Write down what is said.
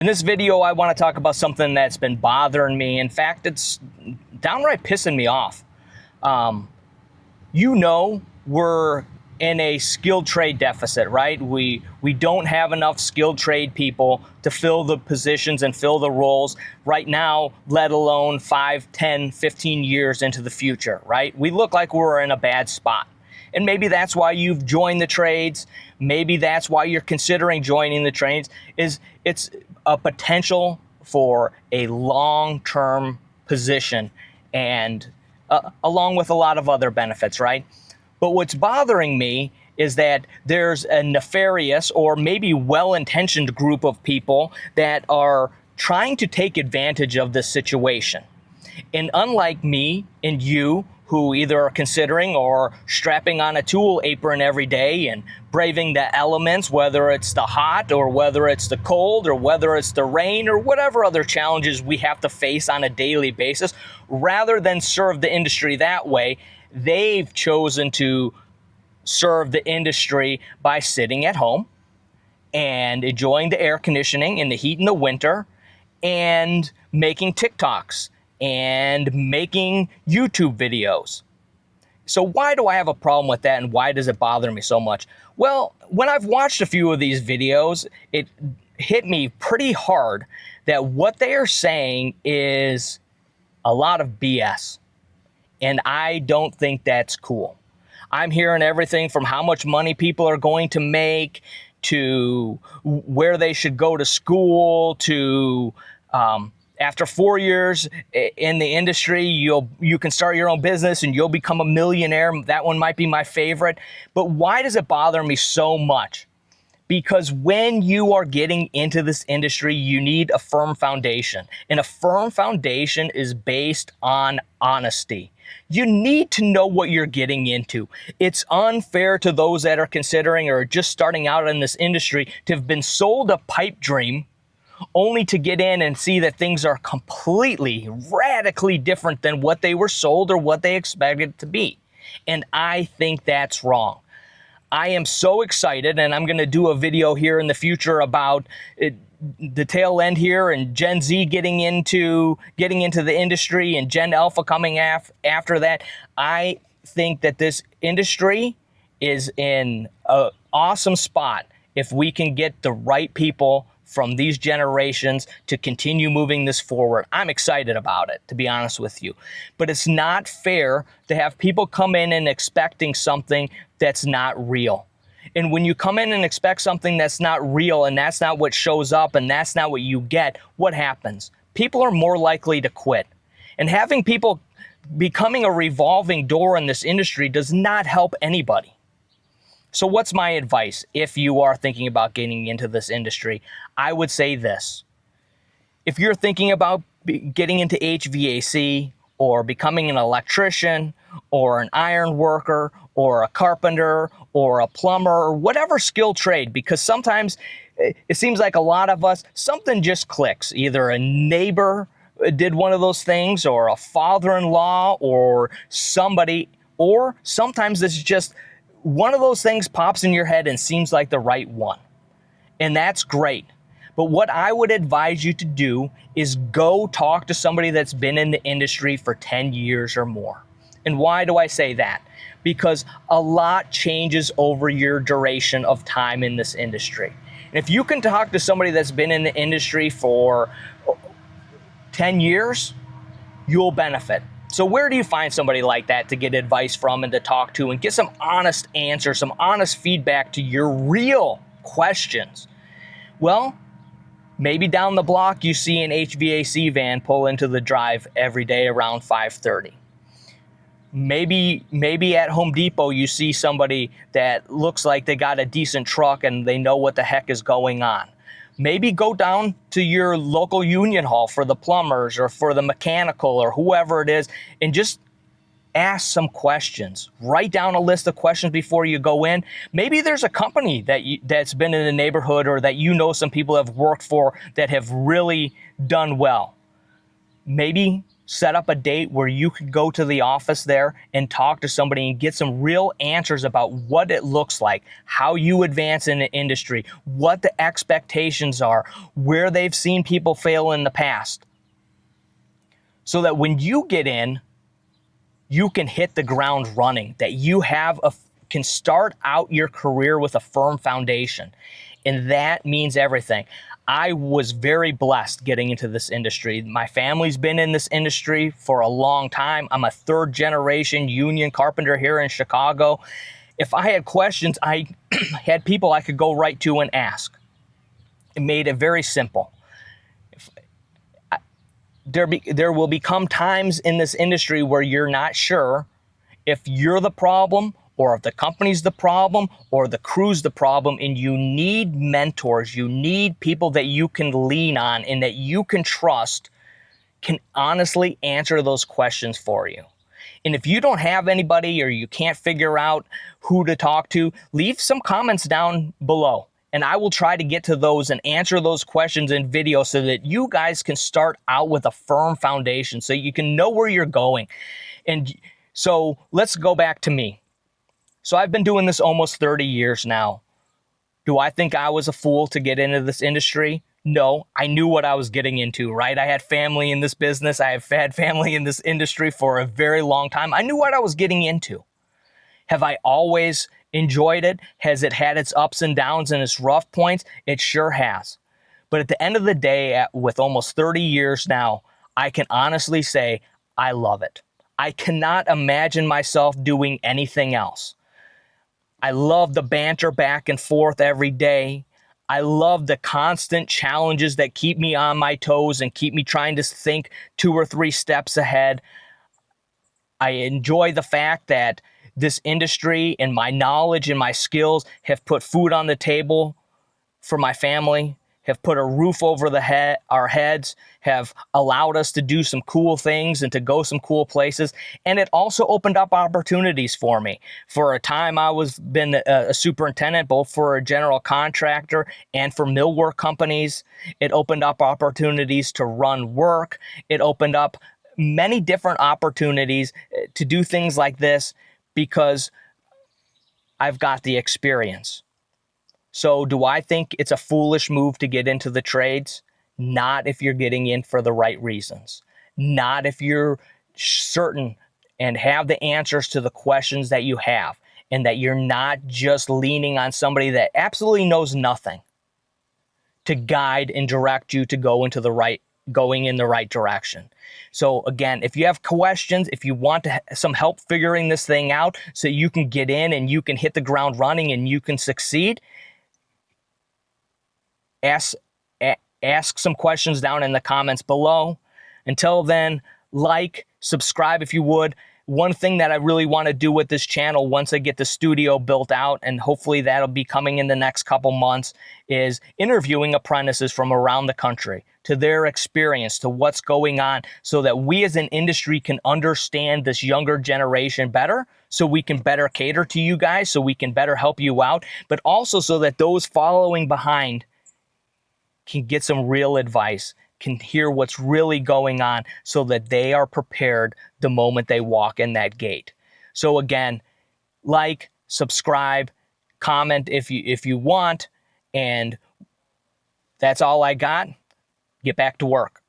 In this video, I want to talk about something that's been bothering me. In fact, it's downright pissing me off. We're in a skilled trade deficit, right? We don't have enough skilled trade people to fill the positions and fill the roles right now, let alone 5, 10, 15 years into the future, right? We look like we're in a bad spot. And maybe that's why you've joined the trades. Maybe that's why you're considering joining the trades. It's a potential for a long-term position and along with a lot of other benefits, right? But what's bothering me is that there's a nefarious or maybe well-intentioned group of people that are trying to take advantage of this situation. And unlike me and you, who either are considering or strapping on a tool apron every day and braving the elements, whether it's the hot or whether it's the cold or whether it's the rain or whatever other challenges we have to face on a daily basis, rather than serve the industry that way, they've chosen to serve the industry by sitting at home and enjoying the air conditioning and the heat in the winter and making TikToks and making YouTube videos. So why do I have a problem with that, and why does it bother me so much? Well, when I've watched a few of these videos, it hit me pretty hard that what they are saying is a lot of BS. And I don't think that's cool. I'm hearing everything from how much money people are going to make to where they should go to school to after 4 years in the industry, you can start your own business and you'll become a millionaire. That one might be my favorite. But why does it bother me so much? Because when you are getting into this industry, you need a firm foundation. And a firm foundation is based on honesty. You need to know what you're getting into. It's unfair to those that are considering or just starting out in this industry to have been sold a pipe dream only to get in and see that things are completely, radically different than what they were sold or what they expected it to be. And I think that's wrong. I am so excited, and I'm going to do a video here in the future about the tail end here and Gen Z getting into the industry and Gen Alpha coming after that. I think that this industry is in an awesome spot if we can get the right people from these generations to continue moving this forward. I'm excited about it, to be honest with you. But it's not fair to have people come in and expecting something that's not real. And when you come in and expect something that's not real and that's not what shows up and that's not what you get, what happens? People are more likely to quit. And having people becoming a revolving door in this industry does not help anybody. So what's my advice if you are thinking about getting into this industry? I would say this. If you're thinking about getting into HVAC or becoming an electrician or an iron worker or a carpenter or a plumber or whatever skilled trade, because sometimes it seems like a lot of us, something just clicks. Either a neighbor did one of those things or a father-in-law or somebody, or sometimes it's just one of those things pops in your head and seems like the right one. And that's great. But what I would advise you to do is go talk to somebody that's been in the industry for 10 years or more. And why do I say that? Because a lot changes over your duration of time in this industry. And if you can talk to somebody that's been in the industry for 10 years, you'll benefit. So where do you find somebody like that to get advice from and to talk to and get some honest answers, some honest feedback to your real questions? Well, maybe down the block you see an HVAC van pull into the drive every day around 5:30. Maybe at Home Depot you see somebody that looks like they got a decent truck and they know what the heck is going on. Maybe go down to your local union hall for the plumbers or for the mechanical or whoever it is and just ask some questions. Write down a list of questions before you go in. Maybe there's a company that's been in the neighborhood or that you know some people have worked for that have really done well. Maybe set up a date where you could go to the office there and talk to somebody and get some real answers about what it looks like, how you advance in the industry, what the expectations are, where they've seen people fail in the past. So that when you get in, you can hit the ground running, that you can start out your career with a firm foundation. And that means everything. I was very blessed getting into this industry. My family's been in this industry for a long time. I'm a third generation union carpenter here in Chicago. If I had questions, I had people I could go right to and ask. It made it very simple. There will become times in this industry where you're not sure if you're the problem or if the company's the problem or the crew's the problem, and you need mentors, you need people that you can lean on and that you can trust can honestly answer those questions for you. And if you don't have anybody or you can't figure out who to talk to, leave some comments down below. And I will try to get to those and answer those questions in video so that you guys can start out with a firm foundation so you can know where you're going. And so let's go back to me. So I've been doing this almost 30 years now. Do I think I was a fool to get into this industry? No, I knew what I was getting into, right? I had family in this business. I have had family in this industry for a very long time. I knew what I was getting into. Have I always enjoyed it? Has it had its ups and downs and its rough points? It sure has. But at the end of the day, with almost 30 years now, I can honestly say I love it. I cannot imagine myself doing anything else. I love the banter back and forth every day. I love the constant challenges that keep me on my toes and keep me trying to think 2 or 3 steps ahead. I enjoy the fact that this industry and my knowledge and my skills have put food on the table for my family, have put a roof over our heads, have allowed us to do some cool things and to go some cool places. And it also opened up opportunities for me. For a time, I was been a superintendent, both for a general contractor and for millwork companies. It opened up opportunities to run work. It opened up many different opportunities to do things like this because I've got the experience. So do I think it's a foolish move to get into the trades? Not if you're getting in for the right reasons. Not if you're certain and have the answers to the questions that you have, and that you're not just leaning on somebody that absolutely knows nothing to guide and direct you to going in the right direction. So again, if you have questions, if you want some help figuring this thing out so you can get in and you can hit the ground running and you can succeed, ask some questions down in the comments below. Until then, subscribe if you would. One thing that I really want to do with this channel once I get the studio built out, and hopefully that'll be coming in the next couple months, is interviewing apprentices from around the country, to their experience, to what's going on, so that we as an industry can understand this younger generation better, so we can better cater to you guys, so we can better help you out, but also so that those following behind can get some real advice, can hear what's really going on so that they are prepared the moment they walk in that gate. So again, subscribe, comment if you want, and that's all I got. Get back to work.